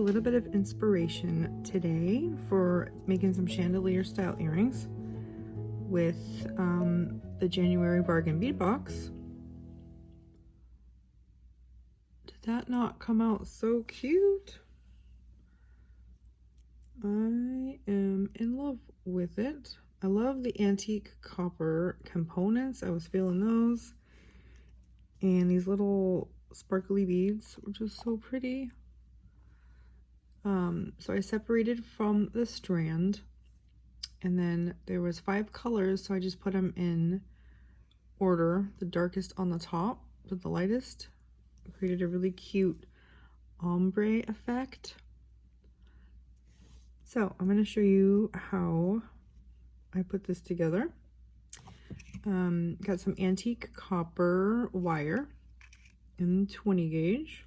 little bit of inspiration today for making some chandelier style earrings with the January Bargain Bead Box. Did that not come out so cute? I am in love with it. I love the antique copper components. I was feeling those. And these little sparkly beads, which is so pretty. So I separated from the strand, and then there was 5 colors, so I just put them in order, the darkest on the top to the lightest. Created a really cute ombre effect. So I'm going to show you how I put this together. Got some antique copper wire in 20 gauge.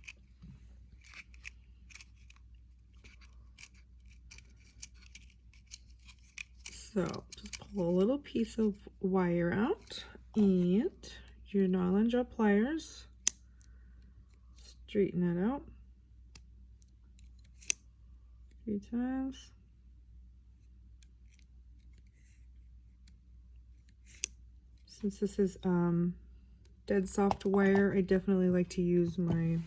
So just pull a little piece of wire out and your nylon gel pliers. Straighten that out 3 times. Since this is dead soft wire, I definitely like to use my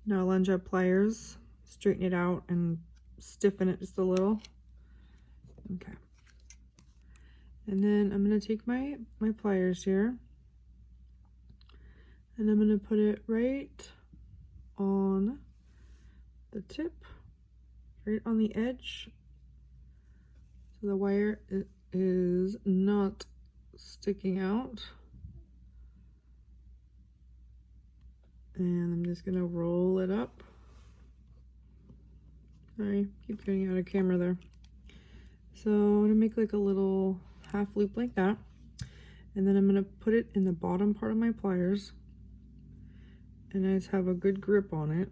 nylon gel pliers, straighten it out and stiffen it just a little. Okay. And then I'm going to take my pliers here, and I'm going to put it right on the tip, right on the edge, so the wire is not sticking out. And I'm just going to roll it up. Sorry, keep getting out of camera there. So I'm going to make like a little half loop like that, and then I'm going to put it in the bottom part of my pliers, and I just have a good grip on it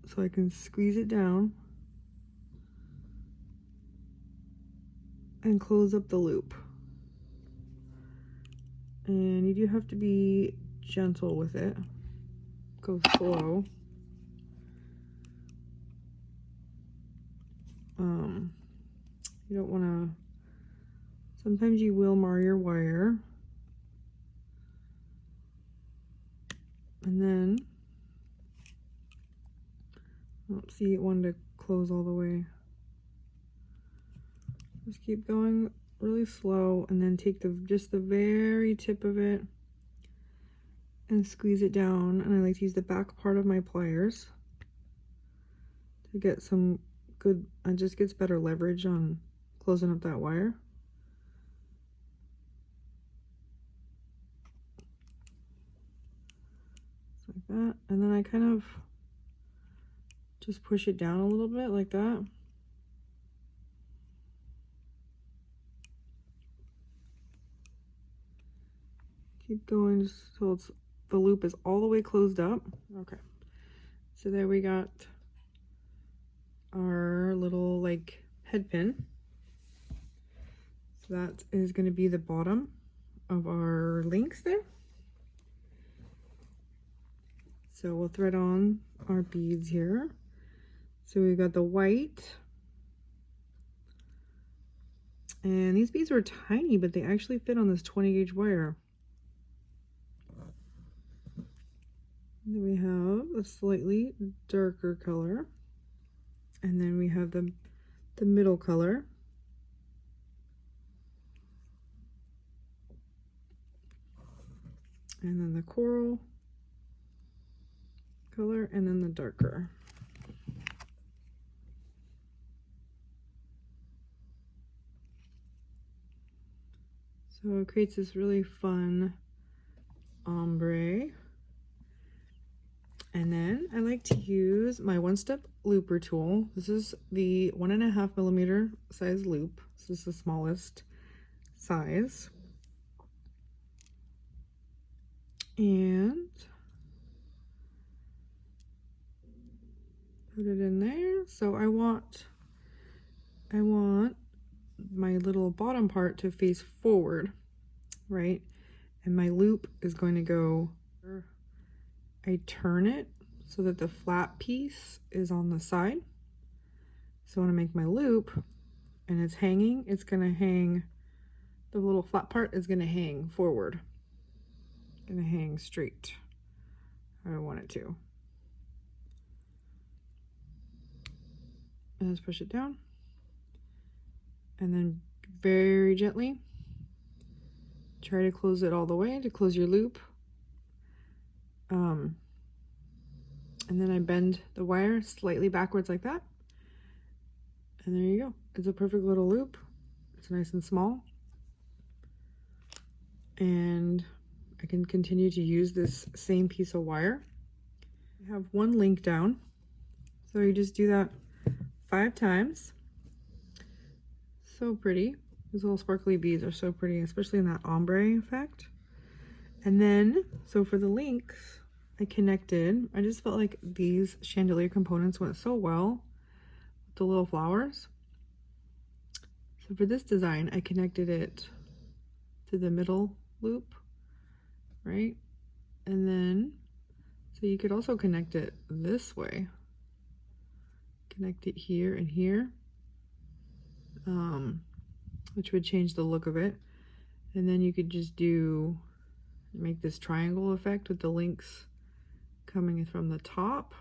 so I can squeeze it down and close up the loop. And you do have to be gentle with it. Go slow. You don't want to, sometimes you will mar your wire. And then, see, it wanted to close all the way. Just keep going really slow, and then take just the very tip of it and squeeze it down. And I like to use the back part of my pliers to get some good, it just gets better leverage on closing up that wire. Just like that. And then I kind of just push it down a little bit like that. Keep going just till the loop is all the way closed up. Okay, so there we got our little like head pin. So that is going to be the bottom of our links there. So we'll thread on our beads here. So we got the white, and these beads were tiny, but they actually fit on this 20 gauge wire. Then we have a slightly darker color, and then we have the middle color, and then the coral color, and then the darker. So it creates this really fun ombre. And then I like to use my one-step looper tool. This is the 1.5 millimeter size loop. This is the smallest size. And put it in there. So I want my little bottom part to face forward, right? And my loop is going to go, I turn it so that the flat piece is on the side. So when I make my loop and it's hanging, it's gonna hang, the little flat part is gonna hang forward. Gonna hang straight. I want it to. And let's push it down. And then very gently try to close it all the way to close your loop. And then I bend the wire slightly backwards like that. And there you go. It's a perfect little loop. It's nice and small. And I can continue to use this same piece of wire. I have one link down. So you just do that 5 times. So pretty. These little sparkly beads are so pretty, especially in that ombre effect. And then, so for the links, I connected, I just felt like these chandelier components went so well with the little flowers. So for this design, I connected it to the middle loop, right? And then, so you could also connect it this way. Connect it here and here, which would change the look of it. And then you could just make this triangle effect with the links coming from the top,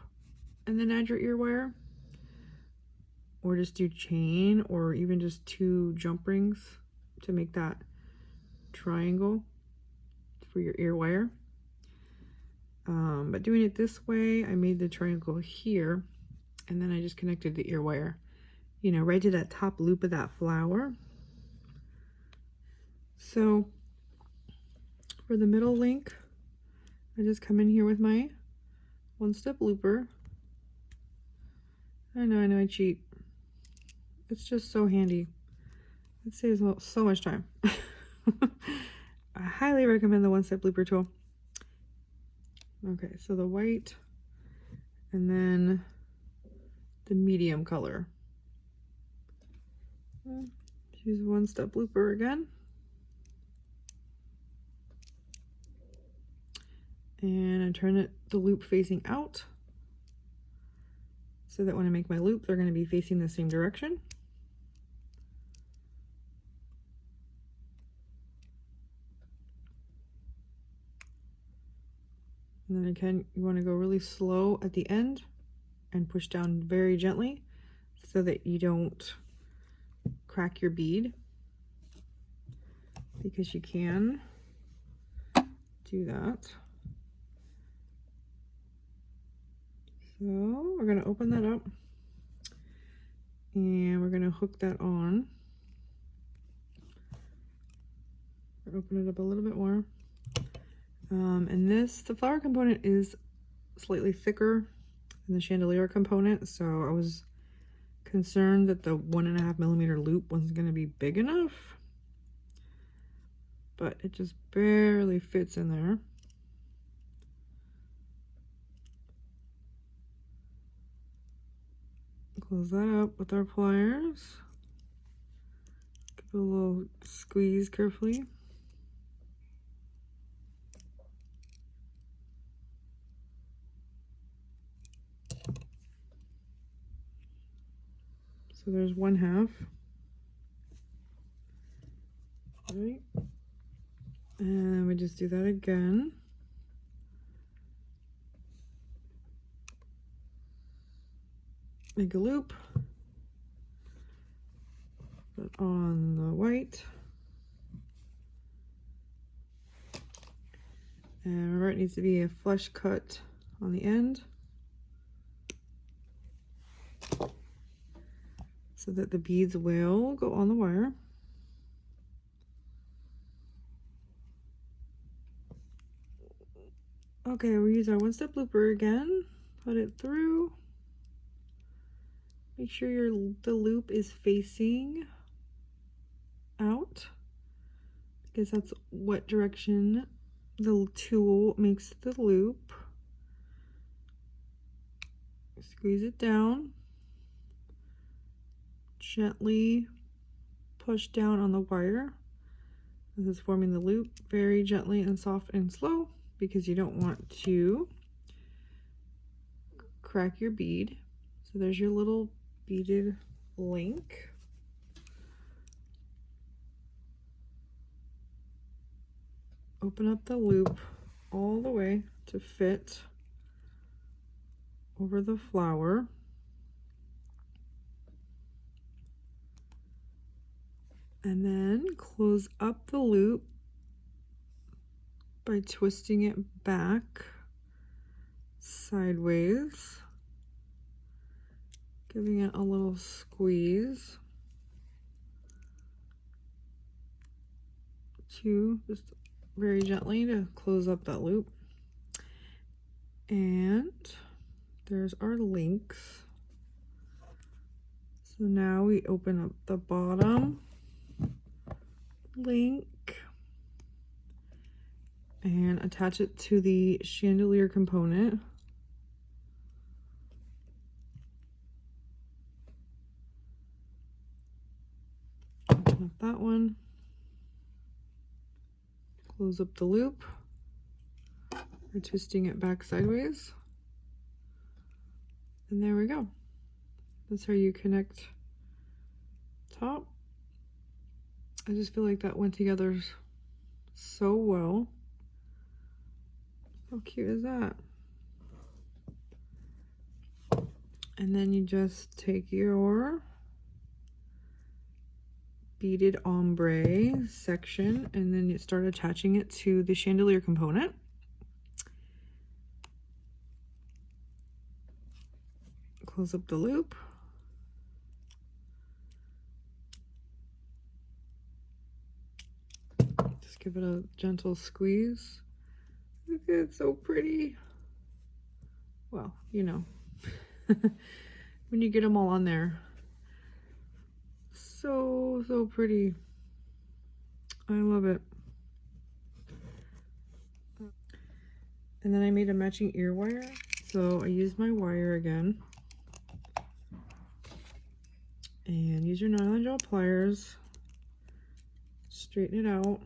and then add your ear wire, or just do chain, or even just 2 jump rings to make that triangle for your ear wire. But doing it this way, I made the triangle here, and then I just connected the ear wire, you know, right to that top loop of that flower. So for the middle link, I just come in here with my 1-step looper. I know I cheat. It's just so handy. It saves so much time. I highly recommend the 1-step looper tool. Okay, so the white and then the medium color. Use 1-step looper again. And I turn the loop facing out so that when I make my loop, they're going to be facing the same direction. And then again, you want to go really slow at the end and push down very gently so that you don't crack your bead, because you can do that. So we're going to open that up and we're going to hook that on. Open it up a little bit more. And the flower component is slightly thicker than the chandelier component, so I was concerned that the 1.5mm loop wasn't going to be big enough, but it just barely fits in there. Close that up with our pliers. Give it a little squeeze carefully. So there's 1/2. Right. And we just do that again. Make a loop, put on the white, and remember it needs to be a flush cut on the end so that the beads will go on the wire. Okay, we use our 1-step looper again, put it through. Make sure the loop is facing out, because that's what direction the tool makes the loop. Squeeze it down. Gently push down on the wire. This is forming the loop very gently and soft and slow, because you don't want to crack your bead. So there's your little beaded link. Open up the loop all the way to fit over the flower. And then close up the loop by twisting it back sideways, giving it a little squeeze just very gently to close up that loop. And there's our links. So now we open up the bottom link and attach it to the chandelier component. Open up that one, close up the loop by twisting it back sideways, and there we go. That's how you connect top. I just feel like that went together so well. How cute is that? And then you just take your beaded ombre section and then you start attaching it to the chandelier component. Close up the loop. Just give it a gentle squeeze. Look, it's so pretty. Well, you know, when you get them all on there. So pretty. I love it. And then I made a matching ear wire. So I used my wire again. And use your nylon gel pliers. Straighten it out.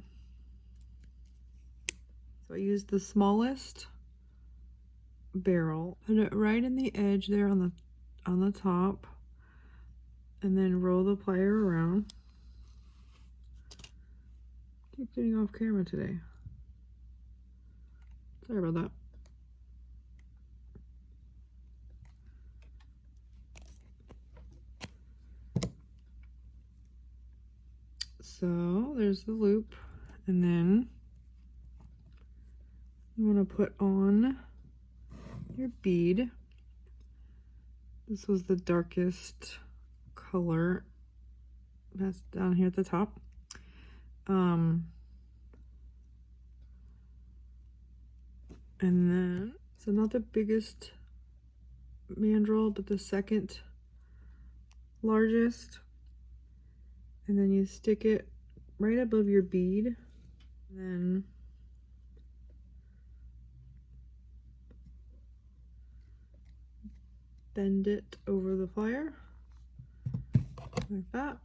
So I used the smallest barrel. Put it right in the edge there on the top. And then roll the plier around. Keep getting off camera today. Sorry about that. So there's the loop, and then you want to put on your bead. This was the darkest color that's down here at the top. And then, so not the biggest mandrel, but the second largest. And then you stick it right above your bead. And then bend it over the plier like that.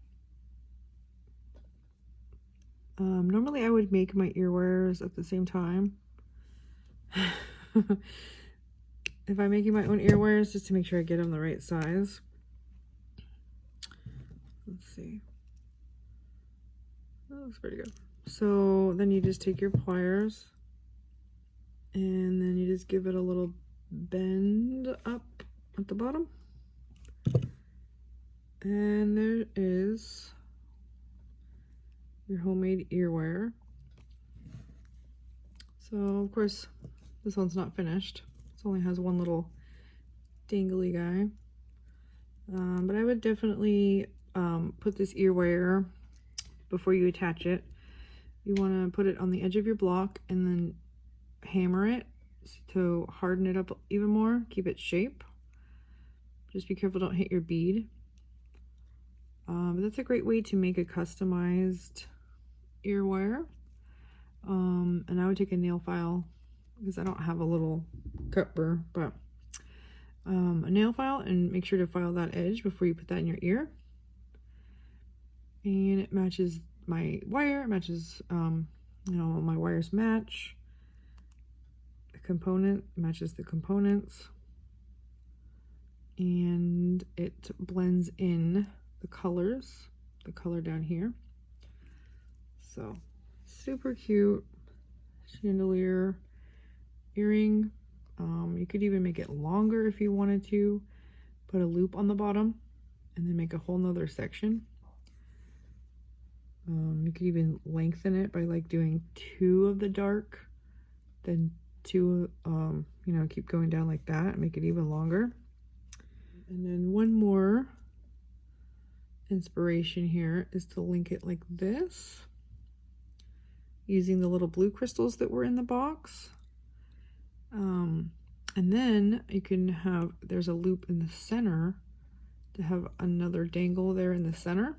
Normally I would make my ear wires at the same time. If I'm making my own ear wires, just to make sure I get them the right size. Let's see. That looks pretty good. So then you just take your pliers and then you just give it a little bend up at the bottom. And there is your homemade ear wire. So of course this one's not finished. This only has one little dangly guy. But I would definitely put this ear wire before you attach it. You want to put it on the edge of your block and then hammer it to harden it up even more, keep its shape. Just be careful, don't hit your bead. But that's a great way to make a customized ear wire. And I would take a nail file because I don't have a little cut burr, but a nail file, and make sure to file that edge before you put that in your ear. And it matches my wire, it matches, you know, my wires match. The component matches the components. and it blends in the colors, the color down here. So super cute chandelier earring. You could even make it longer if you wanted to, put a loop on the bottom and then make a whole nother section. You could even lengthen it by like doing 2 of the dark, then 2, you know, keep going down like that, make it even longer. And then one more inspiration here is to link it like this, using the little blue crystals that were in the box. And then you can have, there's a loop in the center to have another dangle there in the center.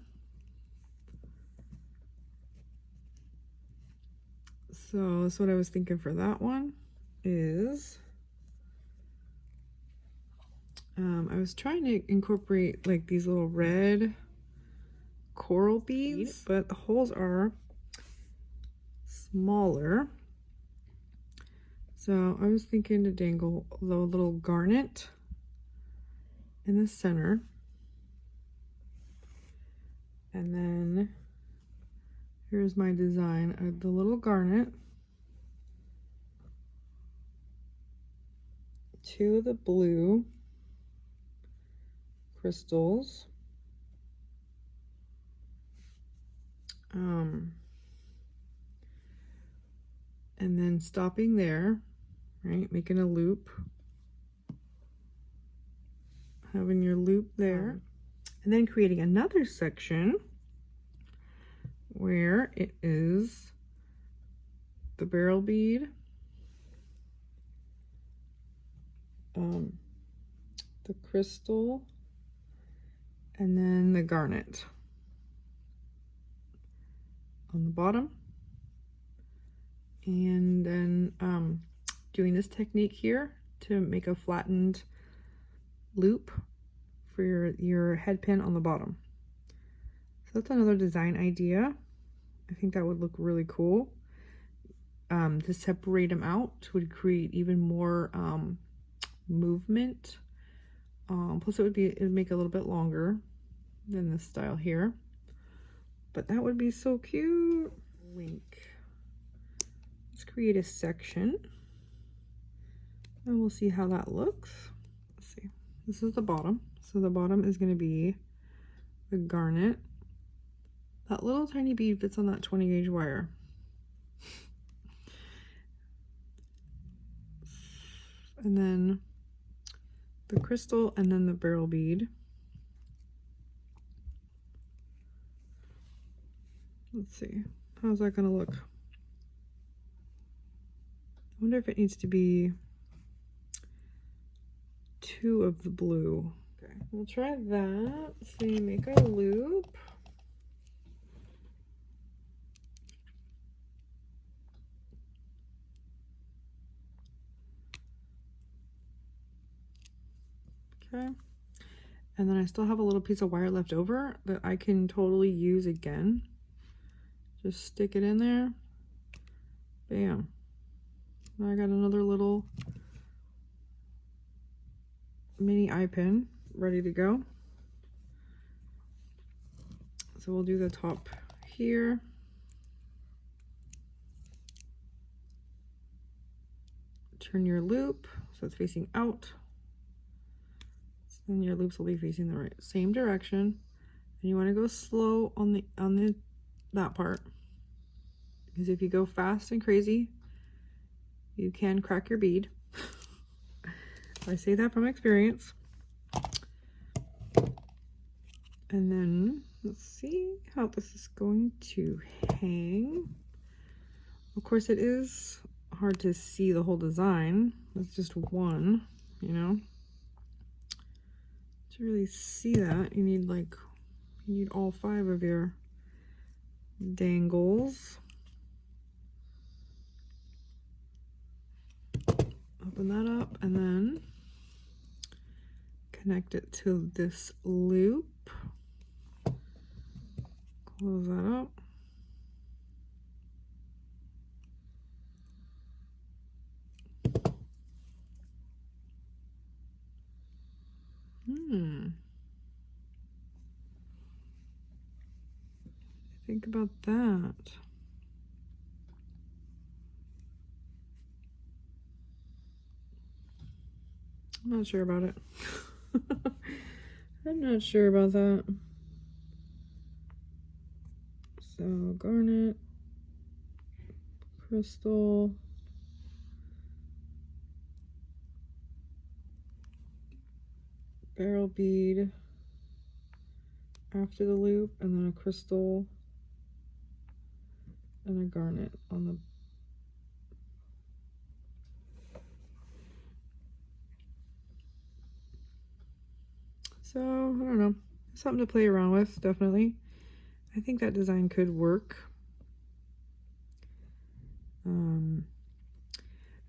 So that's what I was thinking for that one is, I was trying to incorporate like these little red coral beads, but the holes are smaller. So I was thinking to dangle the little garnet in the center. And then here's my design of the little garnet, 2 of the blue crystals, and then stopping there, right, making a loop, having your loop there, and then creating another section where it is the barrel bead, the crystal, and then the garnet on the bottom. And then doing this technique here to make a flattened loop for your head pin on the bottom. So that's another design idea. I think that would look really cool. To separate them out would create even more movement. Plus it would make it a little bit longer than this style here. But that would be so cute. Link. Let's create a section and we'll see how that looks. Let's see. This is the bottom. So the bottom is going to be the garnet. That little tiny bead fits on that 20 gauge wire. And then the crystal and then the barrel bead. Let's see. How's that going to look? I wonder if it needs to be 2 of the blue. Okay, we'll try that. So you make a loop. Okay. And then I still have a little piece of wire left over that I can totally use again. Just stick it in there. Bam. Now I got another little mini eye pin ready to go. So we'll do the top here. Turn your loop so it's facing out. So then your loops will be facing the same direction. And you want to go slow on that part, because if you go fast and crazy, you can crack your bead. I say that from experience. And then let's see how this is going to hang. Of course, it is hard to see the whole design. It's just one, you know. To really see that, you need all 5 of your dangles. Open that up and then connect it to this loop. Close that up. think about that? I'm not sure about it. I'm not sure about that. So garnet, crystal, barrel bead after the loop, and then a crystal and a garnet on the so I don't know, something to play around with. Definitely, I think that design could work.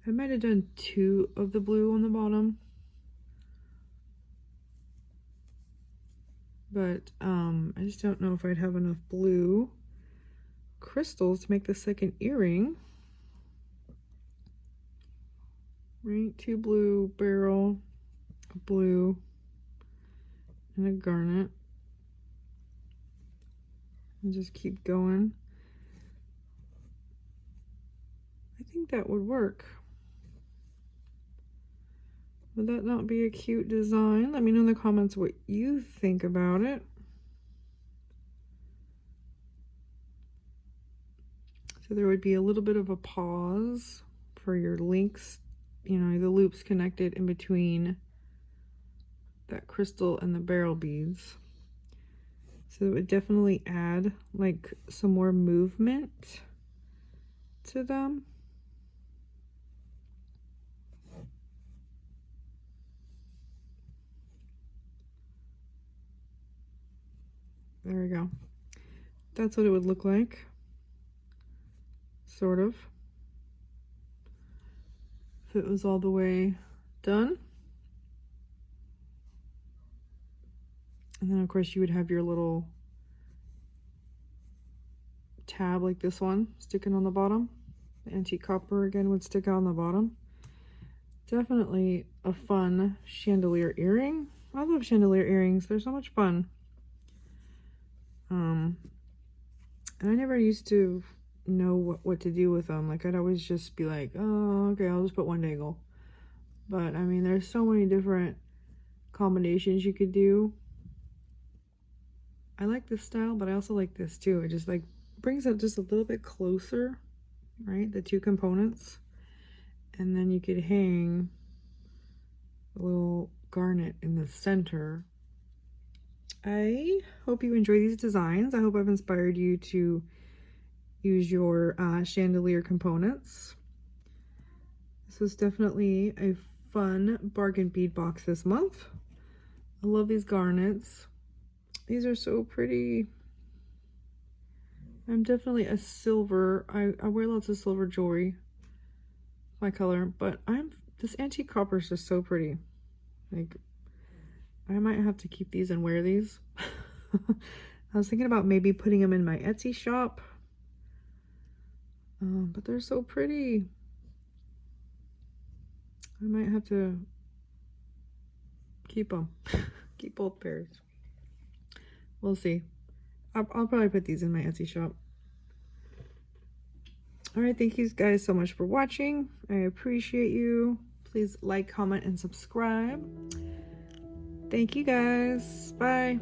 I might have done 2 of the blue on the bottom, but I just don't know if I'd have enough blue crystals to make the second earring. Right, 2 blue, barrel, a blue, and a garnet, and just keep going. I think that would work. Would that not be a cute design? Let me know in the comments what you think about it. So there would be a little bit of a pause for your links, you know, the loops connected in between that crystal and the barrel beads. So it would definitely add like some more movement to them. There we go. That's what it would look like, sort of, if it was all the way done. And then of course you would have your little tab like this one sticking on the bottom. The antique copper again would stick out on the bottom. Definitely a fun chandelier earring. I love chandelier earrings, they're so much fun. And I never used to know what to do with them. Like I'd always just be like, oh, okay, I'll just put one dangle. But I mean, there's so many different combinations you could do. I like this style, but I also like this too. It just like brings it just a little bit closer, right? The 2 components. And then you could hang a little garnet in the center. I hope you enjoy these designs. I hope I've inspired you to use your chandelier components. This was definitely a fun bargain bead box this month. I love these garnets. These are so pretty. I'm definitely a silver. I wear lots of silver jewelry, my color, but this antique copper is just so pretty. Like, I might have to keep these and wear these. I was thinking about maybe putting them in my Etsy shop, but they're so pretty. I might have to keep them. Keep both pairs. We'll see. I'll probably put these in my Etsy shop. All right, thank you guys so much for watching. I appreciate you. Please like, comment, and subscribe. Thank you guys. Bye.